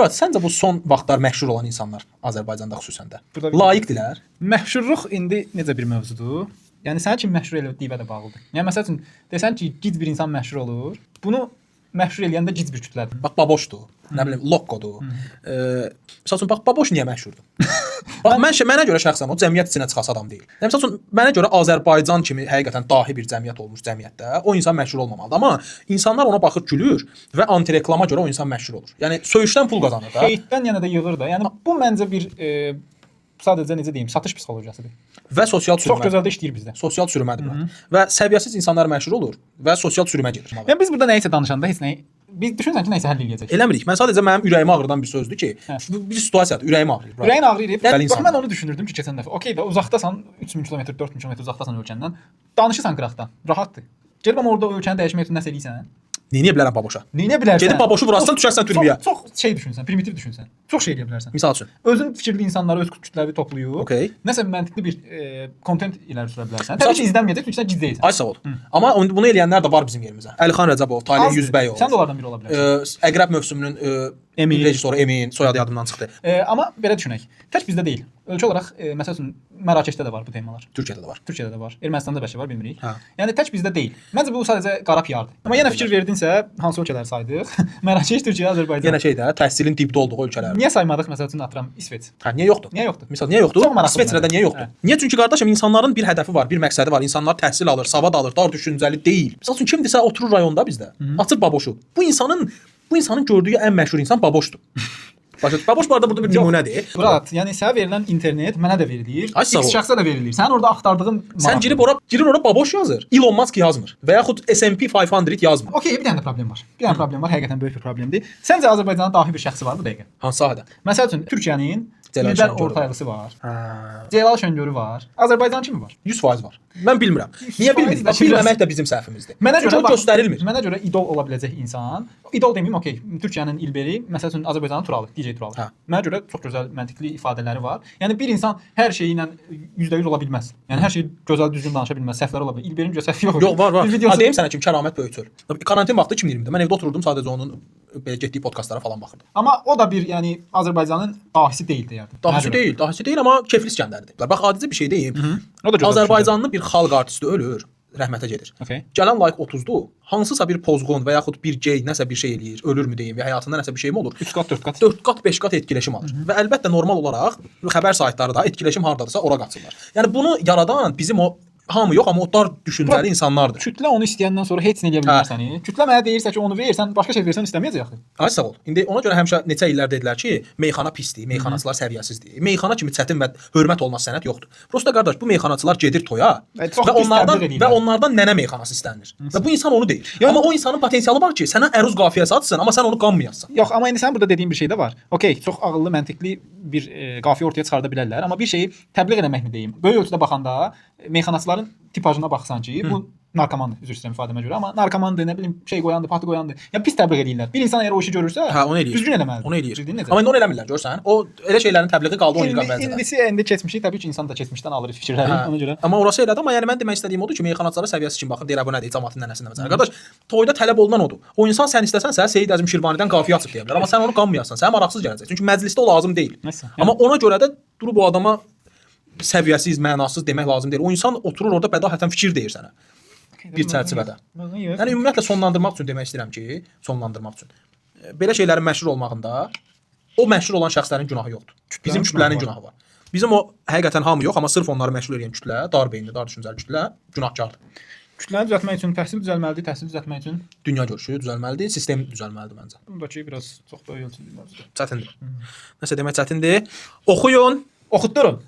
Murad, səncə bu son vaxtlar məşhur olan insanlar Azərbaycanda xüsusən də layiqdirlər? Məşhurluq indi necə bir mövzudur? Yəni sənin kimi məşhur elədiyinə də bağlıdır. Yəni məsəl üçün desən ki, gic bir insan məşhur olur, bunu məşhur eləyən də gic bir kütlədir. Bax Baboşdur, nə bilim Lokkodur. Məsəl üçün bax Baboş niyə məşhurdur? Bax mənə görə şəxsən o cəmiyyət içinə çıxas adam deyil. Məsəl üçün mənə görə Azərbaycan kimi həqiqətən dahi bir cəmiyyət olmuş cəmiyyətdə o insan məşhur olmamalıdır. Amma insanlar ona baxıb gülür və antireklama görə o insan məşhur olur. Yəni söyüşdən pul qazanır da. Heytdən yenə də yığır da. Yəni bu məncə bir sadəcə necə deyim, satış psixologiyasıdır. Və sosial sürümə. Çox gözəl də işləyir bizdə. Sosial sürümədir bu. Və səviyyəsiz insanlar məşhur olur və sosial sürümə gedir. Yəni biz burada nəyisə danışanda heç nəyi biz düşünürsən ki, nəyisə həll edəcək. Eləmirik. Mən sadəcə mənim ürəyimi ağrıdan bir sözdür ki, bir situasiyadır, ürəyim ağrıyır. Ürəyin ağrıyır. Bax mən onu düşünürdüm ki, keçən dəfə. Okay da, uzaqdasan, 3000 km, 4000 km uzaqdasan ölkəndən, danışırsan qıraqdan, rahatdır. Gəlib amma orada ölkəni dəyişmək üçün nəsə eləyirsən? Neyniyə bilərəm Baboşa? Neyniyə bilərsən? Gedib Baboşu vurarsan, düşərsən türməyə. Çox şey düşünsən, primitiv düşünsən. Çox şey eləyə bilərsən. Misal üçün. Özün fikirli insanları, öz kütləvi toplayıb, okay, nəsə məntiqli bir kontent irəli sürə bilərsən. Təbii ki, izlənməyəcək, çünki sən gic deyilsən. Ay sağ ol. Amma bunu eləyənlər də var bizim yerimizdə. Əlixan Rəcəbov, Talih Yüzbəyov. Sən də onlardan biri ola bilərsən. Əqrəb mövsümünün rejissoru Emin, soyadı yadımdan çıxdı. Amma belə düşünək. Tək bizdə deyil. Ölkə olaraq məsəl üçün Mərakeşdə də var bu temalar. Türkiyədə də var. Türkiyədə də var. Ermənistanda bəlkə var, bilmirik. Hə. Yəni tək bizdə deyil. Məncə bu sadəcə qara PR-dır. Amma yenə fikir verdinsə, hansı ölkələri saydıq? Mərakeş, Türkiyə, Azərbaycan. Yenə şey də, təhsilin dibdə olduğu ölkələr. Niyə saymadıq məsəl üçün atıram İsveç? Hə, niyə yoxdur? Niyə yoxdur? Misal niyə yoxdur? İsveçrədə niyə yoxdur? Niyə? Çünki qardaşım insanların bir hədəfi var, bir məqsədi var. İnsanlar təhsil alır, savad alır, dar düşüncəli deyil. Misal üçün kimdirsə oturur rayonda bizdə, açır Baboşu. Bu insanın gördüyü ən məşhur insan Baboşdur. Baboş bu arada burada bir nümunədir. Murat, yəni sənə verilən internet mənə də verilir. X şəxsə də verilir. Sənin orada axtardığın sən girib ora Baboş yazır. Elon Musk yazmır və yaxud S&P 500 yazmır. Okay, bir dənə problem var. Bir dənə problem var, həqiqətən böyük bir problemdir. Səncə Azərbaycanın dahi bir şəxsi var bu dəqiqə? Hansı sahədə? Məsəl üçün Türkiyənin İlber Ortaylısı var. Celal Şəngörü var. Azərbaycan kimi var? 100% var. Mən bilmirəm. Niyə bilmirik? Bilməmək də bizim səhvimizdir. Mənə görə göstərilmir. Mənə görə idol ola biləcək insan, idol deməyim, okay, Türkiyənin İlberi, məsəl üçün Azərbaycanın Turalı, DJ Turalı. Hə. Mənə görə çox gözəl məntiqli ifadələri var. Yəni bir insan hər şeyi ilə %100 ola bilməz. Yəni hər şey gözəl düzgün danışa bilməz, səhvləri ola bilər. İlberin görə səhvi yox. Yox, var. Deyim sənə ki, Kəramət Böyütür. Karantin vaxtı 2020-də mən evdə oturdum, sadəcə onun belə getdiyi podkastlara falan baxırdım. Amma o da bir, yəni Azərbaycanın dahisi deyil deyərdim. Dahisi deyil, amma kefli İskəndərdir. Bax, adicə bir şey deyim. O da Azərbaycanlı bir xalq artisti ölür, rəhmətə gedir. Okay. Gələn layıq 30-dur. Hansısa bir pozğun və yaxud bir gey nəsə bir şey eləyir, ölürmü deyim və həyatında nəsə bir şey mi olur? 3 qat, 4 qat. 4 qat, 5 qat etkiləşim alır. Və əlbəttə normal olaraq xəbər saytları da etkiləşim hardadırsa ora qaçırlar. Yəni bunu yaradan bizim o hamı yox, amma o dar düşüncəli insanlardır. Kütlə onu istəyəndən sonra heç nə eləyə bilməz səni. Kütlə mənə deyirsə ki, onu versən, başqa şey versən istəməyəcək axı. Ay sağ ol. İndi ona görə həmişə neçə illər dedilər ki, meyxana pisdir, meyxanaçılar səviyyəsizdir. Meyxana kimi çətin və hörmət olmaz sənət yoxdur. Prosta qardaş, bu meyxanaçılar gedir toya və onlardan nənə meyxanası istənilir. Və bu insan onu deyir. Amma o insanın potensialı var ki, sənə əruz qafiyəsi atsın, amma sən onu qanmayasan. Yox, amma indi sən burada dediyin bir şey də var. Okay, çox ağıllı, məntiqli bir qafiyə ortaya çıxarda bilərlər, amma bir şeyi təbliğ etmək mi deyim? Böyük ölçüdə baxanda meyxanaçıların tipajına baxsan ki, bu narkomandır, üzr istəyirəm ifadəmə görə, amma narkomandır, nə bilim, şey qoyandı, patı qoyandı. Ya pis təbliğ edirlər. Bir insan əgər o işi görürsə, onu eləyir. Düzgün eləməlidir. Onu eləyir. Amma indi onu eləmirlər, görsən? O elə şeylərin təbliği qaldı 10 il qabaq. İndi keçmişik, təbii ki, insan da keçmişdən alır fikirləri, ona görə. Amma orası elədir, amma yəni mən demək istədiyim odur ki, meyxanaçılara səviyyəsi kimi baxır, deyir bu nədir, cəmaətin nənəsindən məsələn. Qardaş, toyda tələb olunan odur. O insan sən istəsən, sən Seyid Əzim Şirvanidən qafiyə açıb deyə bilər, amma sən onu qanmayasan, sənə maraqsız gələcək. Çünki məclisdə o lazım deyil. Amma ona görə də durub o adama səviyyəsiz, mənasız demək lazım deyil. O insan oturur orada bədahətən fikir deyir sənə. Bir çərçivədə. Yəni ümumiyyətlə sonlandırmaq üçün demək istəyirəm ki, belə şeylərin məşhur olmağında o məşhur olan şəxslərin günahı yoxdur. Bizim kütlənin günahı var. Bizim o həqiqətən hamı yox, amma sırf onları məşhur edən kütlə, dar beyinli, dar düşüncəli kütlə günahkardır. Kütləni düzəltmək üçün təhsil düzəlməlidir, təhsil düzəltmək üçün dünya görüşü düzəlməlidir, sistem düzəlməlidir məncə. Bundakı biraz çox böyük ölçülü mövzudur. Çətindir. Nəsə demək çətindir. Oxuyun, oxutdurun.